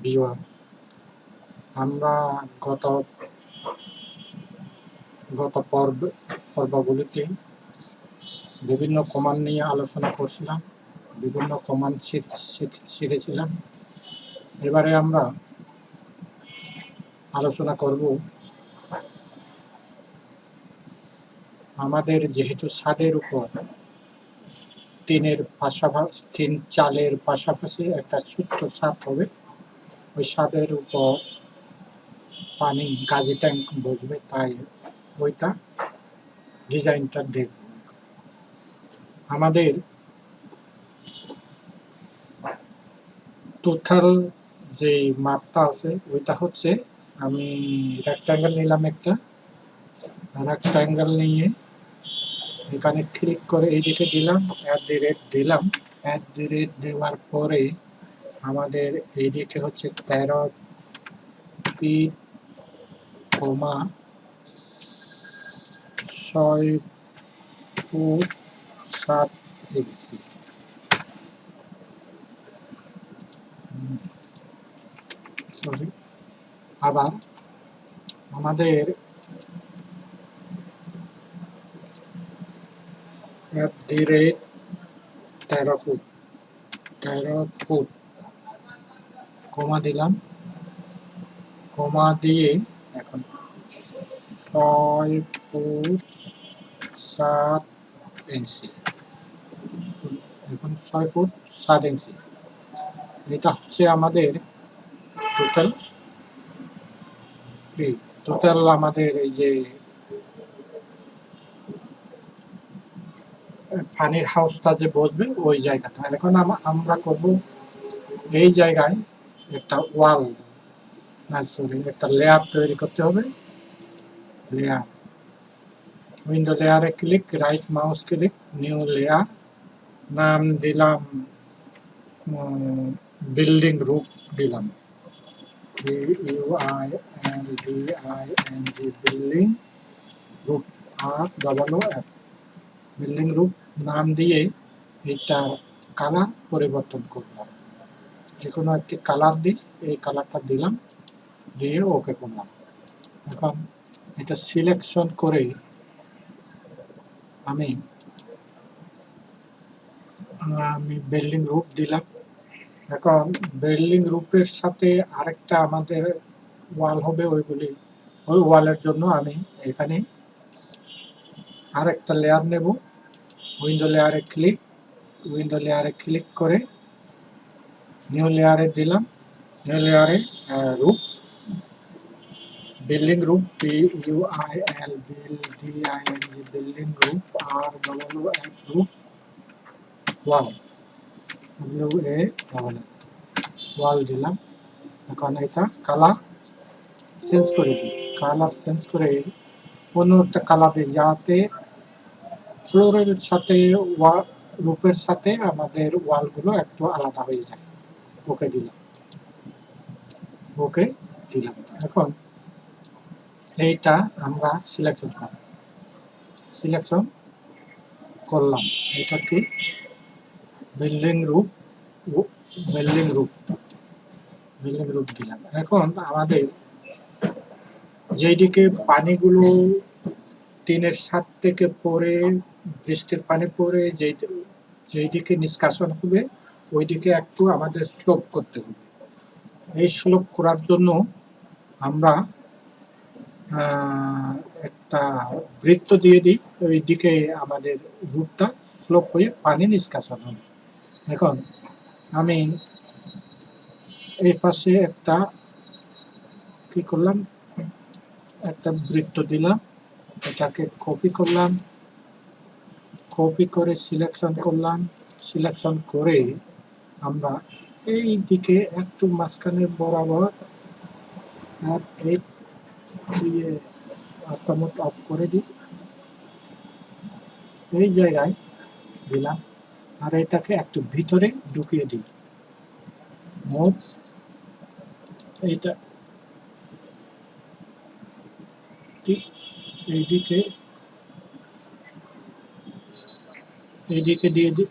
Viewer, আমরা গত পর্বগুলিতে বিভিন্ন কমান্ড নিয়ে আলোচনা করছিলাম, বিভিন্ন কমান্ড শিখেছিলাম। এবারে আমরা আলোচনা করব আমাদের যেহেতু ছাদের উপর তিন চালের পাশাপাশি একটা ছোট্ট ছাদ হবে, ওই ছাদের উপর পানি গাজি ট্যাঙ্ক বসবে, তাই ওইটা ডিজাইনটা দেখব। আমাদের টোটাল যে মাপটা আছে ওইটা হচ্ছে, আমি রেক্ট্যাঙ্গেল নিলাম, একটা রেক্ট্যাঙ্গেল নিয়ে এখানে ক্লিক করে এইদিকে দিলাম, দিলাম। দেওয়ার পরে আমাদের এইদিকে হচ্ছে 13 ফিট, 6 ফুট 7 ইঞ্চি। সরি, আবার আমাদের 13 ফুট কমা দিলাম, কমা দিয়ে এখন 6 ফুট 7 ইঞ্চি, এখন 6 ফুট 7 ইঞ্চি। এটা হচ্ছে আমাদের টোটাল আমাদের এই যে পানির হাউসটা যে বসবে ওই জায়গাটা। এখন আমরা করব এই জায়গায় একটা একটা লেয়ার তৈরি করতে হবে। লেয়ার, উইন্ডো লেয়ারে click, right mouse click, new layer, নাম দিলাম বিল্ডিং রুফ দিলাম, বিল্ডিং রুফ, বিল্ডিং রুফ নাম দিয়ে এটার কালার পরিবর্তন করলাম, যে কোনো একটি কালার দিই, এই কালারটা দিলাম, দিয়ে ওকে করলাম। এখন এটা সিলেকশন করে আমি বিল্ডিং রুফ দিলাম। এখন বিল্ডিং রুফের সাথে আরেকটা আমাদের ওয়াল হবে, ওই ওয়ালের জন্য আমি এখানে আরেকটা লেয়ার নেব, উইন্ডো লেয়ারে ক্লিক করে নিউ লেয়ারে দিলাম, নিউ লেয়ারে roof, building roof, building roof, roof, wall দিলাম। এখন এটা কালার চেঞ্জ করে দিই, কালার চেঞ্জ করে অন্য একটা কালার দিই, যাতে ফ্লোরের সাথে রুফের সাথে আমাদের ওয়ালগুলো একটু আলাদা হয়ে যায়। ওকে দিলাম। এখন এইটা আমরা সিলেকশন করলাম, এটা কি বিল্ডিং রুফ দিলাম। এখন আমাদের যেদিকে পানিগুলো টিনের ছাদ থেকে পড়ে, বৃষ্টির পানি পড়ে যেদিকে নিষ্কাশন হবে ওইদিকে একটু আমাদের স্লোপ করতে হবে। এই স্লোপ করার জন্য আমরা একটা বৃত্ত দিয়ে দিই, ওই দিকে আমাদের রুটটা স্লোপ হয়ে পানি নিষ্কাশন হবে। এখন আমি এই পাশে একটা কি করলাম, একটা বৃত্ত দিলাম, এটাকে কপি করলাম, কপি করে সিলেকশন করে আমরা এই দিকে একটু মাঝখানে বরাবর দিয়ে অটোমেট অফ করে দিই, এই জায়গায় দিলাম, আর এটাকে একটু ভিতরে ঢুকিয়ে দিই। মোট এইটা ঠিক এইদিকে দিয়ে দিই,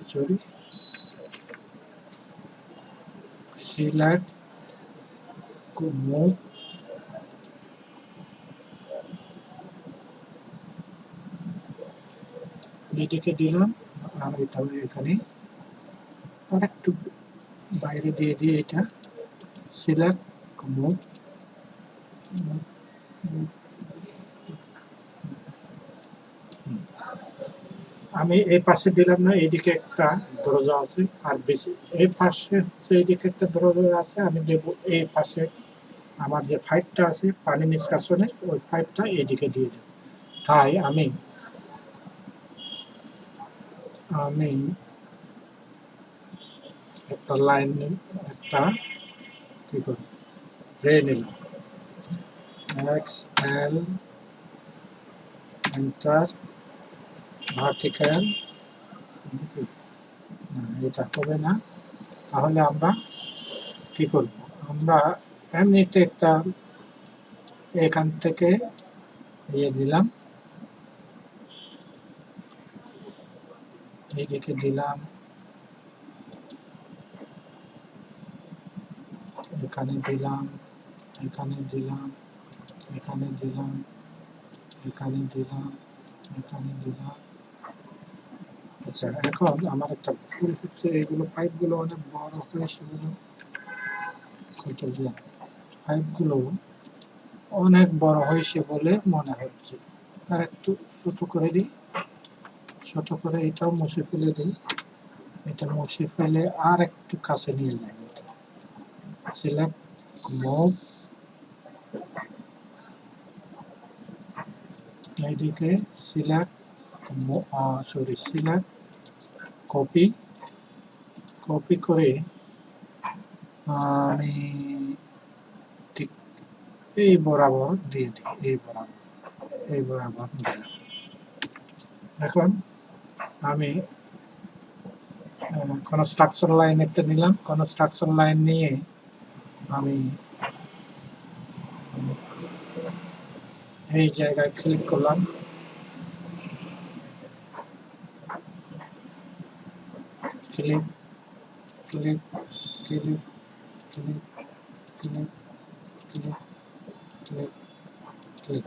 সিলেক্ট মুভ এদিকে দিলাম, আর এটা এখানে আর একটু বাইরে দিয়ে দিয়ে এটা সিলেক্ট মুভ, আমি এই পাশে দিলাম না, এইদিকে একটা দরজা আছে, আর বেশি এই পাশে হচ্ছে এইদিকে একটা দরজা আছে, আমি দেব এই পাশে আমার যে পাইপটা আছে পানি নিষ্কাশনের, ওই পাইপটা এইদিকে দিয়ে দেব। তাই আমি আমি একটা লাইন একটা কি করি রে নিলাম, এক্স এল এন্টার ভার্টিক্যাল, এটা হবে না, তাহলে আমরা কি করব, আমরা এমনিতে একটা এখান থেকে ইয়ে দিলাম, এইদিকে দিলাম, এখানে দিলাম, এখানে দিলাম, এখানে দিলাম, এখানে দিলাম, এখানে দিলাম। আচ্ছা, এখন আমার একটা ভুল হচ্ছে, এগুলো পাইপগুলো অনেক বড় হয়ে সেগুলো পাইপগুলো অনেক বড় হয়েছে বলে মনে হচ্ছে, আর একটু ছোট করে দিই, ছোট করে এটাও মুছে ফেলে দিই, এটা মুছে ফেলে আর একটু কাছে নিয়ে যাই, এটা সিলেক্ট মুভ, এইদিকে সিলেক্ট সিলেক্ট কপি, কপি করে আমি ঠিক এই বরাবর দিয়ে দিই, এই বরাবর দিলাম। এখন আমি কনস্ট্রাকশন লাইন একটা নিলাম, কনস্ট্রাকশন লাইন নিয়ে আমি এই জায়গায় ক্লিক করলাম, click click click click click click click click,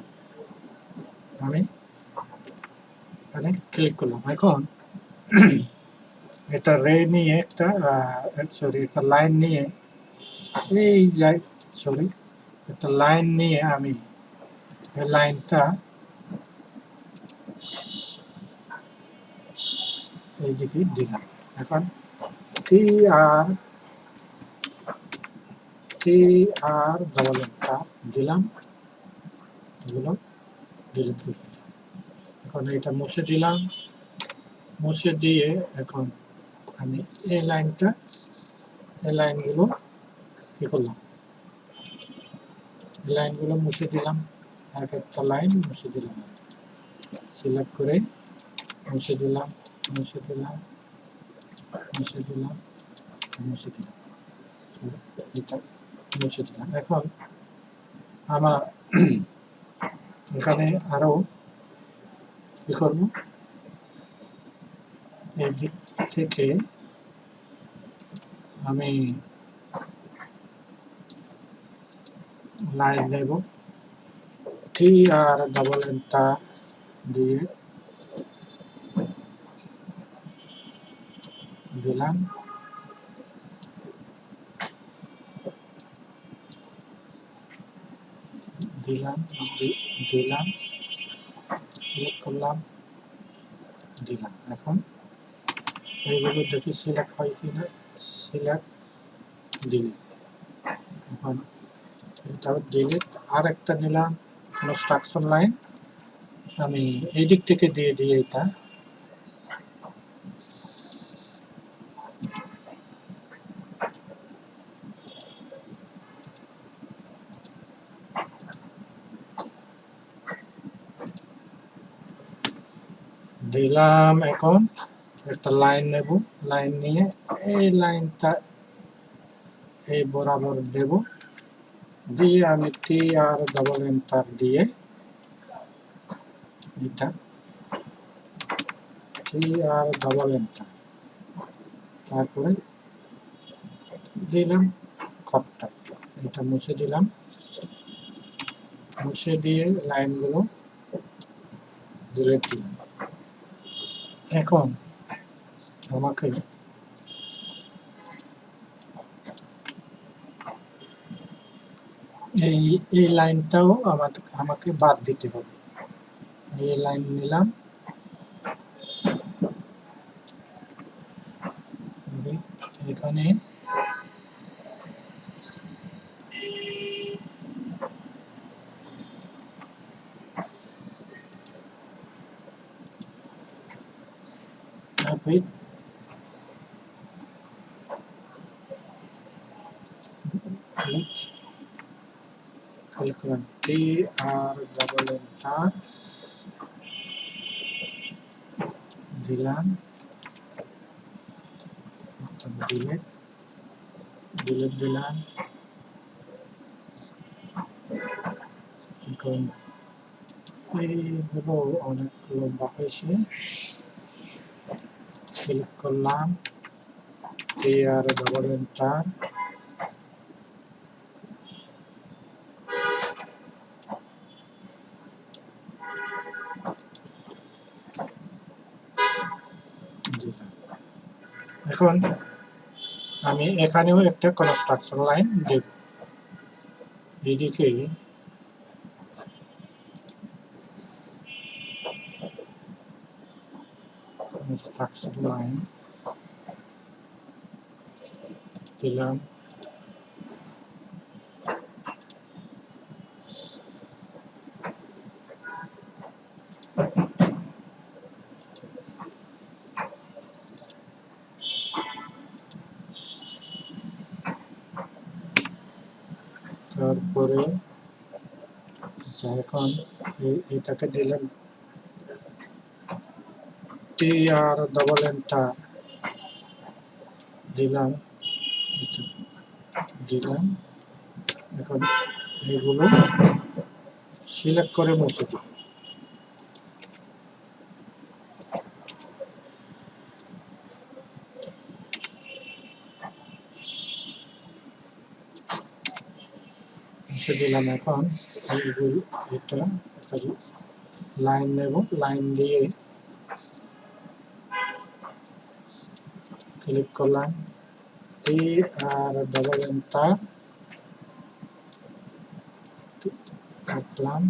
আমি এখানে ক্লিক করলাম। এখন এটা রে নিয়ে একটা সরি একটা লাইন নিয়ে এই যাই, সরি একটা লাইন নিয়ে আমি এই লাইনটা এইদিকে দিলাম। এখন টি আর ডবল এন্টার দিলাম, এগুলো ডিলিট করে দিলাম। এখন এটা মুছে দিলাম, মুছে দিয়ে এখন আমি এই লাইনটা, এই লাইনগুলো কি করলাম, এই লাইনগুলো মুছে দিলাম, এক একটা লাইন মুছে দিলাম, সিলেক্ট করে মুছে দিলাম, মুছে দিলাম, মুছে দিলাম, মুছে দিলাম, এটা মুছে দিলাম। এখন আমার এখানে আরো কি করব, এই দিক থেকে আমি লাইন নেব, টি আর ডবল এন্টার দিয়ে দিলাম, দিলাম, দিলাম, ক্লিক করলাম, দিলাম। এখন এইগুলো দেখি সিলেক্ট হয় কিনা, সিলেক্ট ডিলিট, এখন এটাও ডিলিট, আর একটা নিলাম কনস্ট্রাকশন লাইন, আমি এই দিক থেকে দিয়ে দিই, এটা দিলাম। এখন একটা লাইন নেব, লাইন নিয়ে এই লাইনটা এই বরাবর দেব, দিয়ে আমি টি আর ডবল এন্টার দিয়ে এটা টি আর ডবল এন্টার, তারপরে দিলাম খপটা, এটা মুছে দিলাম, মুছে দিয়ে লাইনগুলো দূরে দিলাম। এখন আমাকে এই লাইনটাও আমাকে বাদ দিতে হবে। এই লাইন নিলাম, এখানে TR দিলাম, ডিলেট দিলাম। এখন এইগুলো অনেক লম্বা হয়েছে, ক্লিক করলাম, TR দিলাম। এখন আমি এখানেও একটা কনস্ট্রাকশন লাইন দেব, এইদিকে কনস্ট্রাকশন লাইন দিলাম, তারপরে এখন এটাকে দিলাম TR দিলাম, এখন এগুলো সিলেক্ট করে মুছে দিই। মুছে দিলাম। এখন এটা লাইন নেব, লাইন দিয়ে ক্লিক করলাম, TR কাটলাম,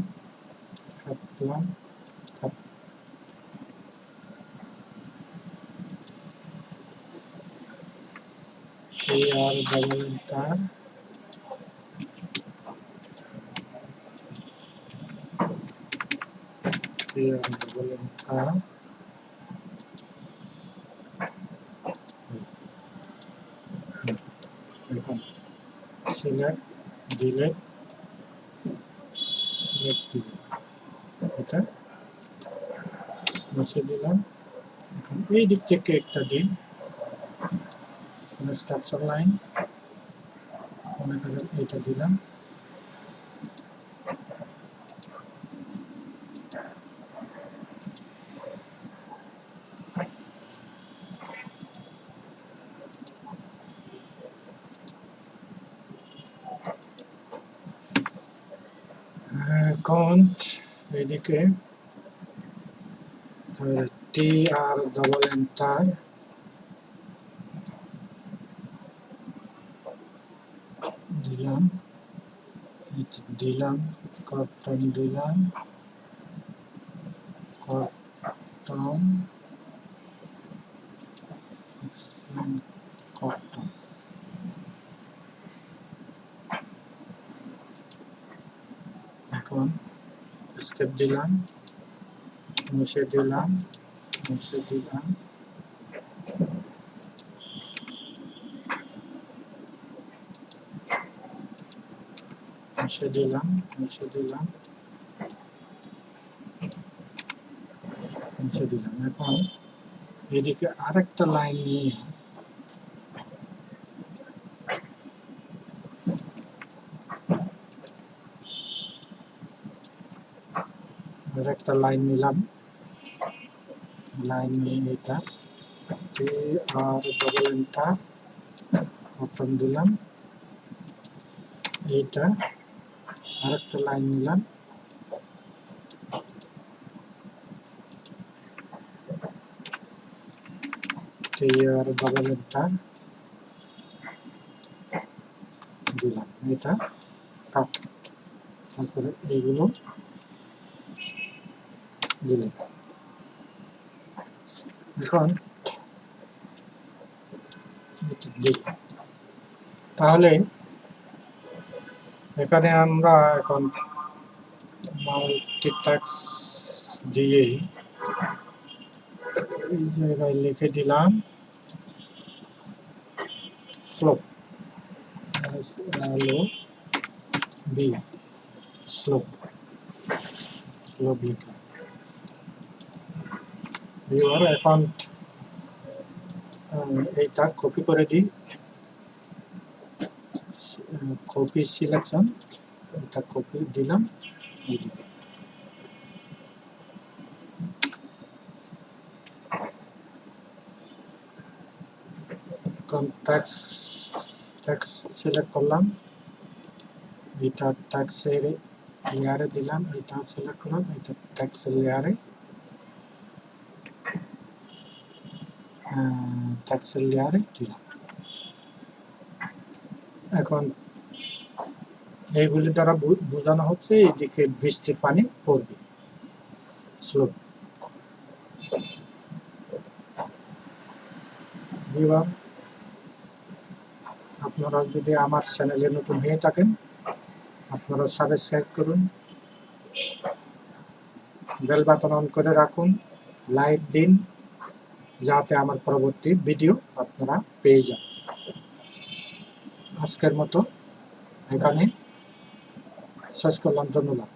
TR এখন সিলেক্ট ডিলেট, এটা মুছে দিলাম। এখন এই দিক থেকে একটা দিই কনস্ট্রাকশন লাইন, মনে করেন এটা দিলাম, এখন এদিকে TR দিলাম, কর্তন দিলাম, কর্তন, এখন স্কেপ দিলাম, মুছে দিলাম, মুছে দিলাম, মুছে দিলাম, মুছে দিলাম, মুছে দিলাম। এখন এদিকে আরেকটা লাইন নিয়ে আরেকটা লাইন নিলাম, লাইন নিয়ে এটা TR বটন দিলাম, এইটা আরেকটা লাইন নিলাম, আর ডাবল এন্টার দিলাম, এটা কাট। তারপরে এইগুলো দিলাম। এখন তাহলে এখানে আমরা এখন মাল্টিটাস্ক দিয়ে এই জায়গায় লিখে দিলাম স্লোপ, SLOP, স্লোপ, স্লোপ লিখলাম। এবার এখন এইটা কপি করে দিই, কপি সিলেকশন, এটা কপি দিলাম এইদিকে। এখন ট্যাক্স সিলেক্ট করলাম, এটা ট্যাক্সের লেয়ারে দিলাম, এটা সিলেক্ট করলাম, এটা ট্যাক্সের লেয়ারে, ট্যাক্সের লেয়ারে দিলাম। এখন এইগুলি দ্বারা বোঝানো হচ্ছে এইদিকে বৃষ্টির পানি পড়বে, স্লোপ। এবার আপনারা যদি আমার চ্যানেলে নতুন হয়ে থাকেন, আপনারা সাবস্ক্রাইব করুন, বেল বাটন অন করে রাখুন, লাইক দিন, যাতে আমার পরবর্তী ভিডিও আপনারা পেয়ে যান। আজকের মতো এখানে শেষ করলাম, ধন্যবাদ।